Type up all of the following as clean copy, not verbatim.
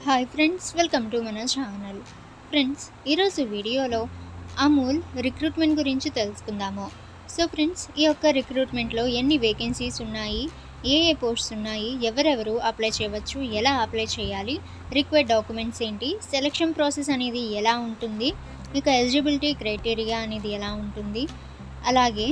Hi friends, welcome to మన channel. Friends, ఈరోజు వీడియోలో అమూల్ రిక్రూట్మెంట్ గురించి తెలుసుకుందాము. సో ఫ్రెండ్స్, ఈ యొక్క రిక్రూట్మెంట్లో ఎన్ని వేకెన్సీస్ ఉన్నాయి, ఏ పోస్ట్స్ ఉన్నాయి, ఎవరెవరు అప్లై చేయవచ్చు, ఎలా అప్లై చేయాలి, రిక్వైర్డ్ డాక్యుమెంట్స్ ఏంటి, సెలక్షన్ ప్రాసెస్ అనేది ఎలా ఉంటుంది, ఇక ఎలిజిబిలిటీ క్రైటీరియా అనేది ఎలా ఉంటుంది, అలాగే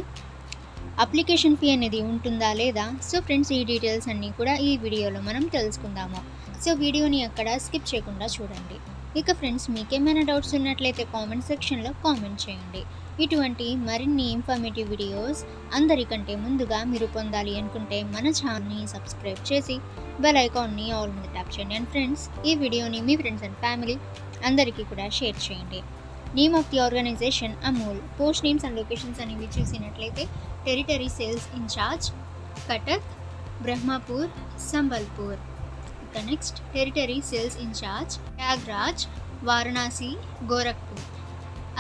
అప్లికేషన్ ఫీ అనేది ఉంటుందా లేదా. సో ఫ్రెండ్స్, ఈ డీటెయిల్స్ అన్నీ కూడా ఈ వీడియోలో మనం తెలుసుకుందాము. సో వీడియోని అక్కడ స్కిప్ చేయకుండా చూడండి. ఇక ఫ్రెండ్స్, మీకేమైనా డౌట్స్ ఉన్నట్లయితే కామెంట్ సెక్షన్లో కామెంట్ చేయండి. ఇటువంటి మరిన్ని ఇన్ఫర్మేటివ్ వీడియోస్ అందరికంటే ముందుగా మీరు పొందాలి అనుకుంటే మన ఛానల్ని సబ్స్క్రైబ్ చేసి బెల్ ఐకాన్ని ఆల్ మీద ట్యాప్ చేయండి. అండ్ ఫ్రెండ్స్, ఈ వీడియోని మీ ఫ్రెండ్స్ అండ్ ఫ్యామిలీ అందరికీ కూడా షేర్ చేయండి. Name of the organization Amul. Post names and locations అనేవి చూసినట్లయితే territory sales incharge Cuttack, Brahmapur, Sambalpur. ఇక next territory sales incharge Prayagraj, Varanasi, Gorakhpur.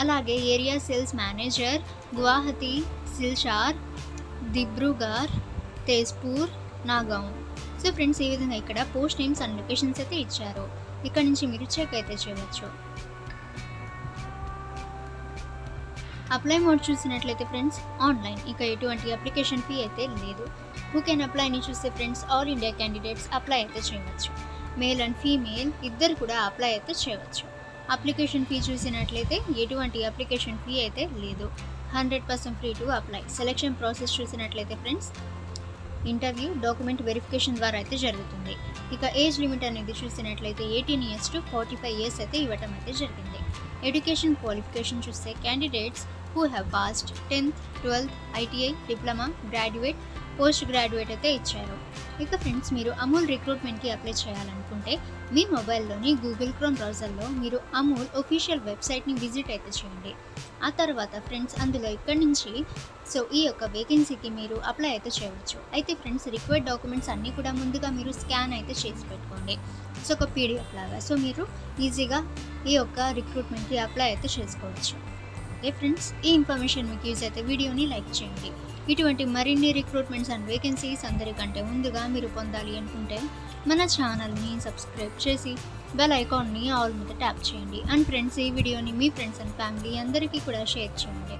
అలాగే area sales manager Guwahati, Silchar, Dibrugarh, Tezpur, Nagaon. So friends, ఈ విధంగా ఇక్కడ పోస్ట్ నేమ్స్ అండ్ లొకేషన్స్ అయితే ఇచ్చారు. ఇక్కడ నుంచి మీరు చెక్ అయితే చేయవచ్చు. అప్లై మోడ్ చూసినట్లయితే ఫ్రెండ్స్ ఆన్లైన్, ఇక ఎటువంటి అప్లికేషన్ ఫీ అయితే లేదు. హూ కెన్ అప్లై అని చూస్తే friends all India candidates apply అయితే చేయవచ్చు. మేల్ అండ్ ఫీమేల్ ఇద్దరు కూడా అప్లై అయితే చేయవచ్చు. అప్లికేషన్ ఫీ చూసినట్లయితే ఎటువంటి అప్లికేషన్ ఫీ అయితే లేదు. 100% free to apply. Selection process చూసినట్లయితే ఫ్రెండ్స్ ఇంటర్వ్యూ, డాక్యుమెంట్ వెరిఫికేషన్ ద్వారా అయితే జరుగుతుంది. ఇక ఏజ్ లిమిట్ అనేది చూసినట్లయితే 18 years to 45 years అయితే ఇవ్వటం అయితే జరిగింది. ఎడ్యుకేషన్ క్వాలిఫికేషన్ చూస్తే candidates who have passed 10th, 12th, ITI, diploma, graduate, post graduate అయితే ఇచ్చారు. ఇక ఫ్రెండ్స్, మీరు అమూల్ రిక్రూట్మెంట్కి అప్లై చేయాలనుకుంటే మీ మొబైల్లోని గూగుల్ క్రోమ్ బ్రౌజర్లో మీరు అమూల్ ఒఫీషియల్ వెబ్సైట్ని విజిట్ అయితే చేయండి. ఆ తర్వాత ఫ్రెండ్స్ అందులో ఇక్కడి నుంచి ఈ యొక్క వేకెన్సీకి మీరు అప్లై అయితే చేయవచ్చు. అయితే ఫ్రెండ్స్, రిక్వైర్డ్ డాక్యుమెంట్స్ అన్నీ కూడా ముందుగా మీరు స్కాన్ అయితే చేసి పెట్టుకోండి. ఒక PDF లాగా. సో మీరు ఈజీగా ఈ యొక్క రిక్రూట్మెంట్కి అప్లై అయితే చేసుకోవచ్చు. ఓకే ఫ్రెండ్స్, ఈ ఇన్ఫర్మేషన్ మీకు యూజ్ అయితే వీడియోని లైక్ చేయండి. ఇటువంటి మరిన్ని రిక్రూట్మెంట్స్ అండ్ వేకెన్సీస్ అందరికంటే ముందుగా మీరు పొందాలి అనుకుంటే మన ఛానల్ని సబ్స్క్రైబ్ చేసి బెల్ ఐకాన్ని ఆల్ మీద ట్యాప్ చేయండి. అండ్ ఫ్రెండ్స్, ఈ వీడియోని మీ ఫ్రెండ్స్ అండ్ ఫ్యామిలీ అందరికీ కూడా షేర్ చేయండి.